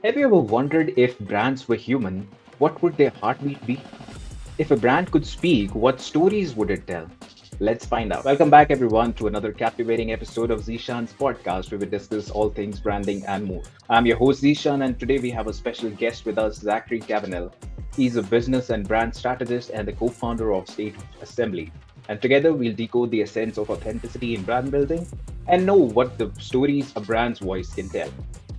Have you ever wondered if brands were human, what would their heartbeat be? If a brand could speak, what stories would it tell? Let's find out. Welcome back, everyone, to another captivating episode of Zishan's podcast, where we discuss all things branding and more. I'm your host, Zishan, and today we have a special guest with us, Zachary Cavanell. He's a business and brand strategist and the co founder of State Assembly. And together, we'll decode the essence of authenticity in brand building and know what the stories a brand's voice can tell.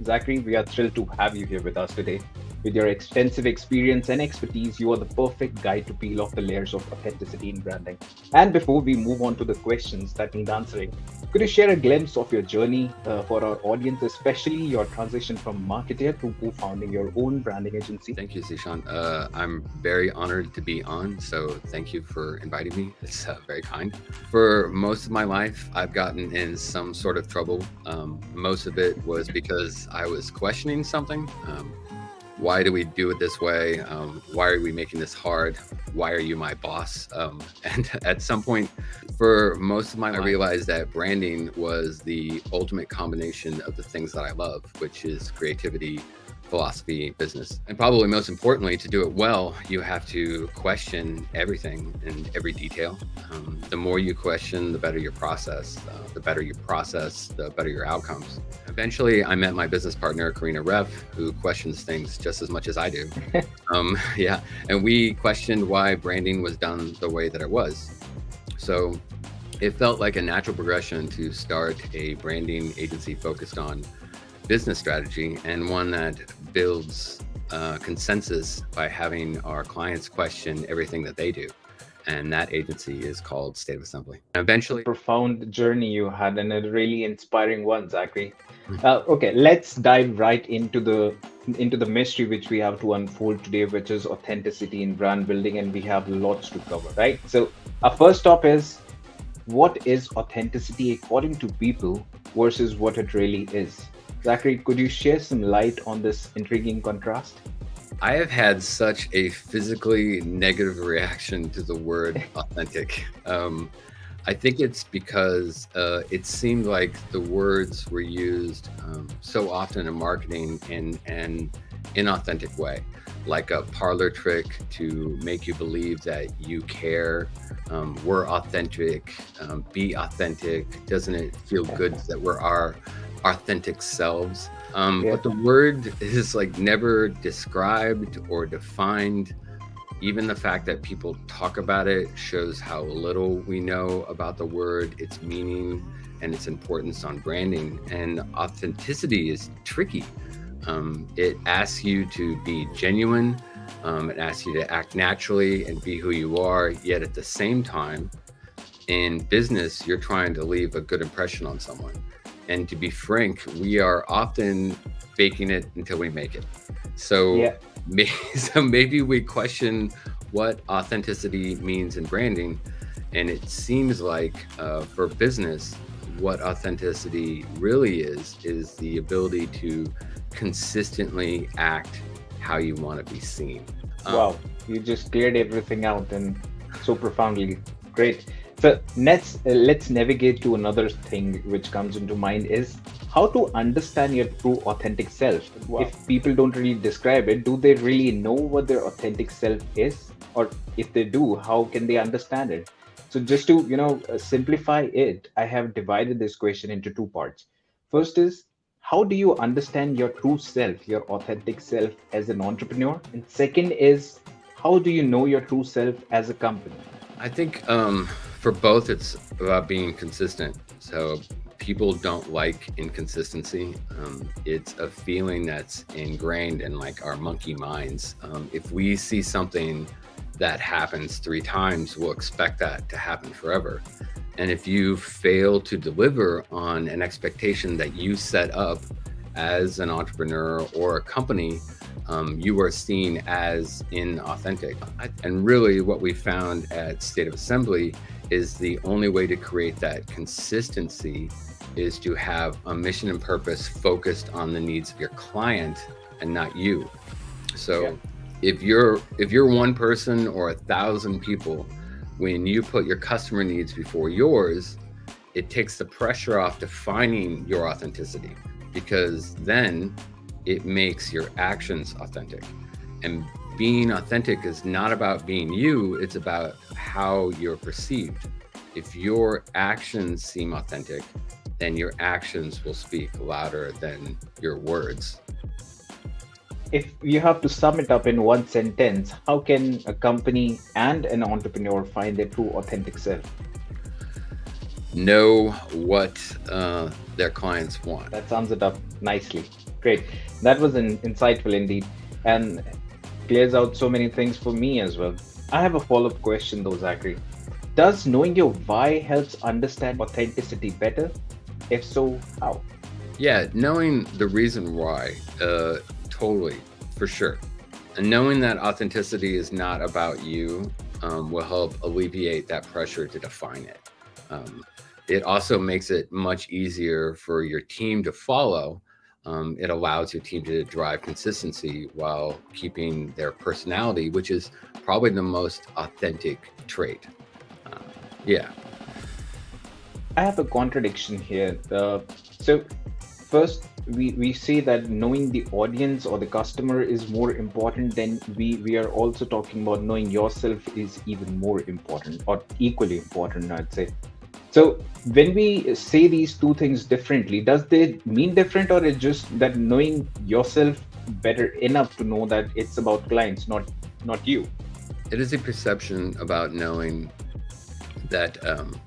Zachary, we are thrilled to have you here with us today. With your extensive experience and expertise, you are the perfect guide to peel off the layers of authenticity in branding. And before we move on to the questions that need answering, could you share a glimpse of your journey for our audience, especially your transition from marketer to co-founding your own branding agency? Thank you, Zishan. I'm very honored to be on, so thank you for inviting me. It's very kind. For most of my life, I've gotten in some sort of trouble. Most of it was because I was questioning something. Why do we do it this way? Why are we making this hard? Why are you my boss? And at some point, for most of my life, I realized that branding was the ultimate combination of the things that I love, which is creativity, philosophy, business. And probably most importantly, to do it well, you have to question everything and every detail. The more you question, the better your process. The better your process, the better your outcomes. Eventually, I met my business partner, Karina Rev, who questions things just as much as I do. Yeah, and we questioned why branding was done the way that it was. So it felt like a natural progression to start a branding agency focused on business strategy and one that builds consensus by having our clients question everything that they do. And that agency is called State of Assembly. And A eventually, profound journey you had and a really inspiring one, Zachary. Okay, let's dive right into the mystery which we have to unfold today, which is authenticity in brand building, and we have lots to cover, right? So our first stop is, what is authenticity according to people versus what it really is? Zachary, could you share some light on this intriguing contrast? I have had such a physically negative reaction to the word authentic. I think it's because it seemed like the words were used so often in marketing in an inauthentic way, like a parlor trick to make you believe that you care. We're authentic, be authentic. Doesn't it feel good that we're our authentic selves? Yeah. But the word is like never described or defined. Even the fact that people talk about it shows how little we know about the word, its meaning, and its importance on branding. And authenticity is tricky. It asks you to be genuine. It asks you to act naturally and be who you are. Yet at the same time, in business, you're trying to leave a good impression on someone. And to be frank, we are often faking it until we make it. So Yeah. maybe we question what authenticity means in branding. And it seems like for business, what authenticity really is the ability to consistently act how you want to be seen. Wow, you just cleared everything out and so profoundly. Great. So let's navigate to another thing which comes into mind is how to understand your true authentic self. Wow. If people don't really describe it, do they really know what their authentic self is? Or if they do, how can they understand it? So just to, simplify it, I have divided this question into two parts. First is, how do you understand your true self, your authentic self as an entrepreneur? And second is, how do you know your true self as a company? I think for both, it's about being consistent. So people don't like inconsistency. It's a feeling that's ingrained in like our monkey minds. If we see something that happens 3 times, we'll expect that to happen forever. And if you fail to deliver on an expectation that you set up as an entrepreneur or a company, you are seen as inauthentic. And really, what we found at State of Assembly is the only way to create that consistency is to have a mission and purpose focused on the needs of your client and not you. So Yeah. if you're one person or 1,000 people, when you put your customer needs before yours, it takes the pressure off defining your authenticity, because then it makes your actions authentic. And being authentic is not about being you, it's about how you're perceived. If your actions seem authentic, then your actions will speak louder than your words. If you have to sum it up in one sentence, how can a company and an entrepreneur find their true authentic self? Know what their clients want. That sums it up nicely. Great. That was insightful indeed, and clears out so many things for me as well. I have a follow-up question though, Zachary. Does knowing your why helps understand authenticity better? If so, how? Yeah, knowing the reason why, totally, for sure. And knowing that authenticity is not about you will help alleviate that pressure to define it. Um, it also makes it much easier for your team to follow. It allows your team to drive consistency while keeping their personality, which is probably the most authentic trait. Uh, yeah. I have a contradiction here. So, first, we say that knowing the audience or the customer is more important, then we are also talking about knowing yourself is even more important or equally important, I'd say. So, when we say these two things differently, does they mean different, or is just that knowing yourself better enough to know that it's about clients, not you? It is a perception about knowing that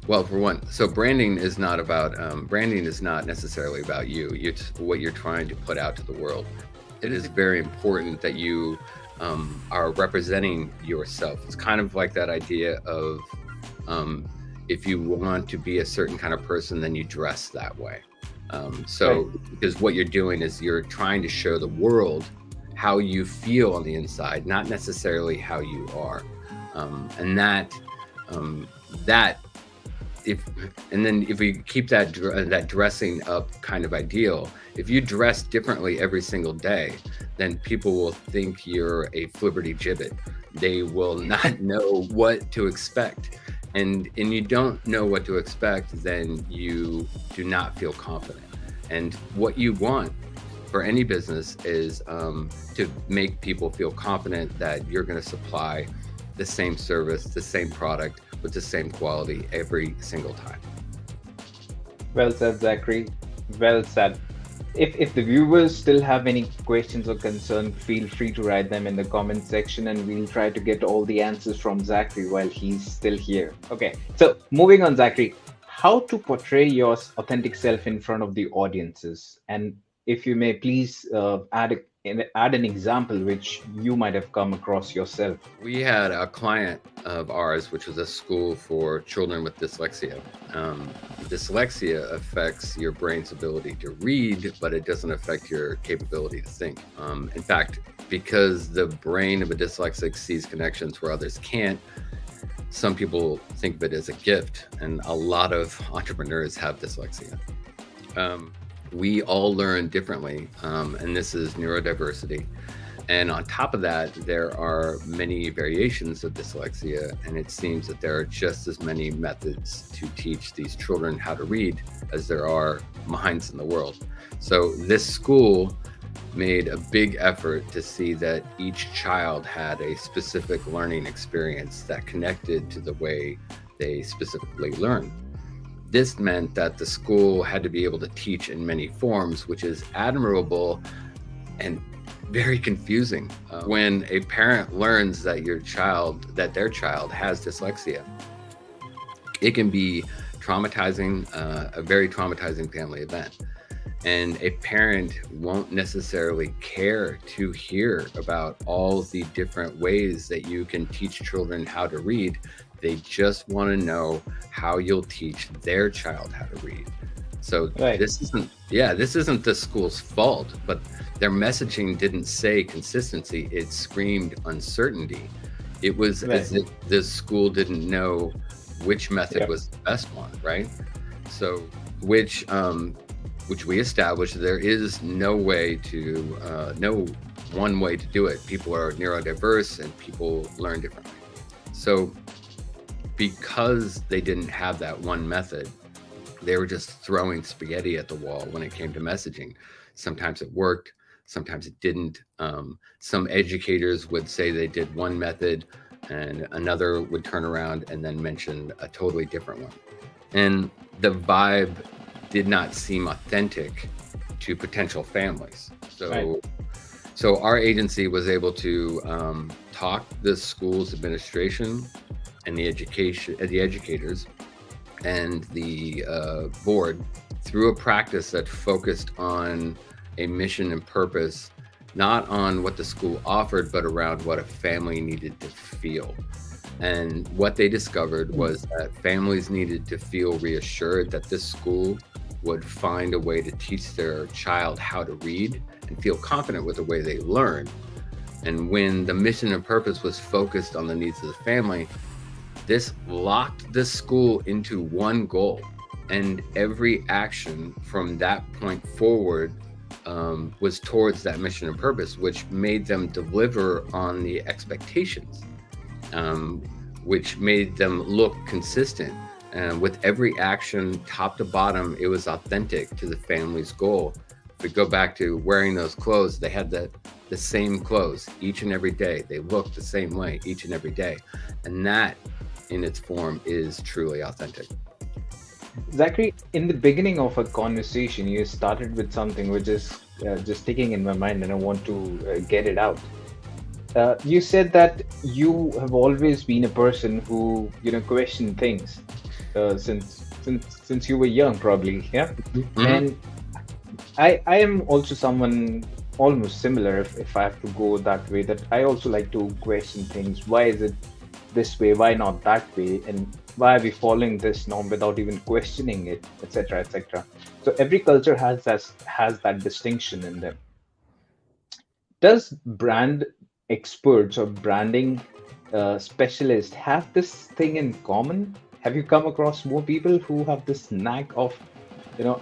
well, for one, so branding is not necessarily about you. It's what you're trying to put out to the world. It is very important that you are representing yourself. It's kind of like that idea of um, if you want to be a certain kind of person, then you dress that way. Right. Because what you're doing is you're trying to show the world how you feel on the inside, not necessarily how you are. And um, that if and then if we keep that dressing up kind of ideal, if you dress differently every single day, then people will think you're a flibberty-gibbet. They will not know what to expect, and you don't know what to expect, then you do not feel confident. And what you want for any business is to make people feel confident that you're going to supply the same service, the same product with the same quality every single time. Well said, Zachary. Well said. If the viewers still have any questions or concern, feel free to write them in the comment section, and we'll try to get all the answers from Zachary while he's still here. Okay, so moving on, Zachary, how to portray your authentic self in front of the audiences, and if you may please add an example which you might have come across yourself. We had a client of ours, which was a school for children with dyslexia. Um, Dyslexia affects your brain's ability to read, but it doesn't affect your capability to think. In fact, because the brain of a dyslexic sees connections where others can't, some people think of it as a gift, and a lot of entrepreneurs have dyslexia. Um, we all learn differently, and this is neurodiversity. And on top of that, there are many variations of dyslexia, and it seems that there are just as many methods to teach these children how to read as there are minds in the world. So this school made a big effort to see that each child had a specific learning experience that connected to the way they specifically learn. This meant that the school had to be able to teach in many forms, which is admirable and very confusing when a parent learns that their child has dyslexia. It can be traumatizing, a very traumatizing family event. And a parent won't necessarily care to hear about all the different ways that you can teach children how to read. They just want to know how you'll teach their child how to read. So Right. this isn't the school's fault, but their messaging didn't say consistency. It screamed uncertainty. It was Right. as if the school didn't know which method Yep. was the best one, right? So, which which we established there is no one way to do it. People are neurodiverse and people learn differently. So because they didn't have that one method, they were just throwing spaghetti at the wall when it came to messaging. Sometimes it worked, sometimes it didn't. Some educators would say they did one method, and another would turn around and then mention a totally different one. And the vibe did not seem authentic to potential families. Right. So our agency was able to talk the school's administration and the educators and the board through a practice that focused on a mission and purpose, not on what the school offered, but around what a family needed to feel. And what they discovered was that families needed to feel reassured that this school would find a way to teach their child how to read and feel confident with the way they learn. And when the mission and purpose was focused on the needs of the family, this locked the school into one goal. And every action from that point forward was towards that mission and purpose, which made them deliver on the expectations, which made them look consistent. And with every action, top to bottom, it was authentic to the family's goal. If we go back to wearing those clothes, they had the same clothes each and every day. They looked the same way each and every day. And that in its form is truly authentic. Zachary, in the beginning of a conversation, you started with something which is just sticking in my mind, and I want to get it out. You said that you have always been a person who, question things since you were young, probably, yeah. Mm-hmm. And I am also someone almost similar, if I have to go that way. That I also like to question things. Why is it this way? Why not that way? And why are we following this norm without even questioning it, etc., etc. So every culture has that distinction in them. Does brand experts or branding specialists have this thing in common? Have you come across more people who have this knack of,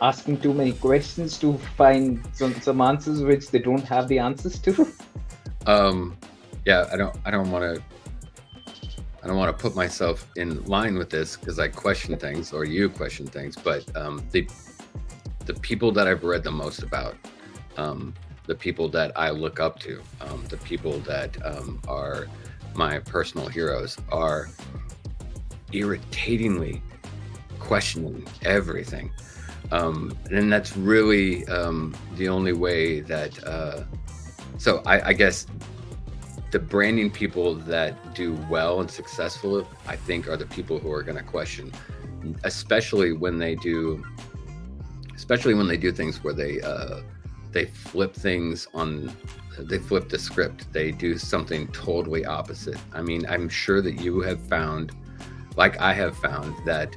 asking too many questions to find some answers which they don't have the answers to? Yeah, I don't want to put myself in line with this because I question things or you question things, but the people that I've read the most about, the people that I look up to, the people that are my personal heroes are irritatingly questioning everything. And that's really the only way that, so I guess the branding people that do well and successful, I think, are the people who are going to question, especially when they do things where they flip things on, they flip the script, they do something totally opposite. I mean, I'm sure that you have found, like I have found, that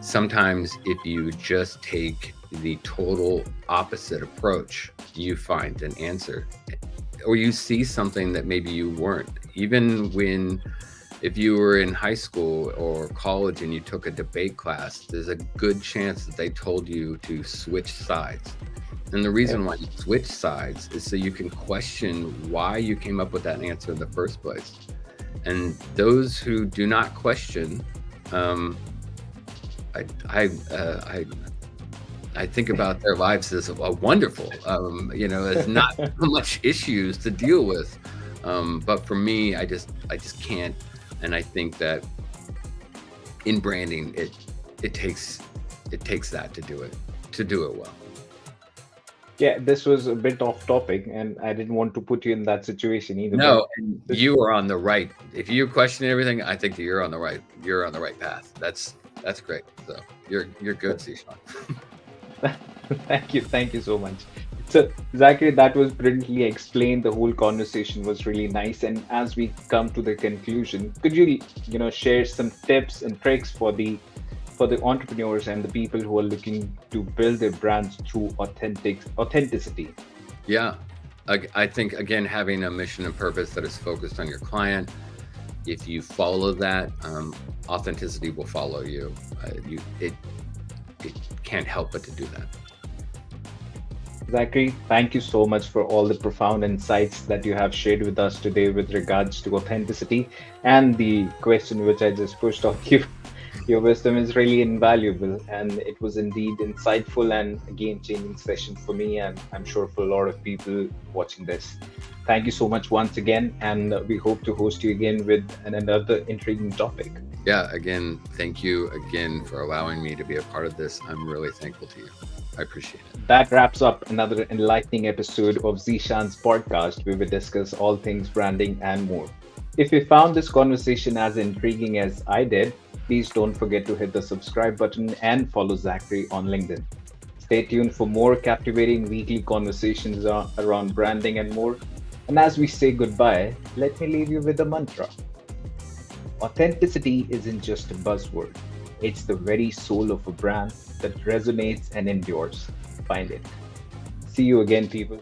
sometimes if you just take the total opposite approach, you find an answer, or you see something that maybe you weren't. Even if you were in high school or college and you took a debate class, there's a good chance that they told you to switch sides. And the reason why you switch sides is so you can question why you came up with that answer in the first place. And those who do not question, I think about their lives as a wonderful, as not much issues to deal with. But for me, I just can't. And I think that in branding, it takes that to do it well. Yeah, this was a bit off topic, and I didn't want to put you in that situation either. No, and you are on the right. If you question everything, I think that you're on the right path. That's great. So you're good, Zishan. Thank you so much. So, Zachary, that was brilliantly explained. The whole conversation was really nice. And as we come to the conclusion, could you, share some tips and tricks for the entrepreneurs and the people who are looking to build their brands through authenticity? Yeah, I think, again, having a mission and purpose that is focused on your client. If you follow that, authenticity will follow you. It can't help but to do that. Zachary, thank you so much for all the profound insights that you have shared with us today with regards to authenticity and the question which I just pushed on you. Your wisdom is really invaluable, and it was indeed insightful and a game-changing session for me, and I'm sure for a lot of people watching this. Thank you so much once again, and we hope to host you again with another intriguing topic. Yeah, again, thank you again for allowing me to be a part of this. I'm really thankful to you. I appreciate it. That wraps up another enlightening episode of Zishan's podcast, where we discuss all things branding and more. If you found this conversation as intriguing as I did, please don't forget to hit the subscribe button and follow Zachary on LinkedIn. Stay tuned for more captivating weekly conversations around branding and more. And as we say goodbye, let me leave you with a mantra. Authenticity isn't just a buzzword, it's the very soul of a brand that resonates and endures. Find it. See you again, people.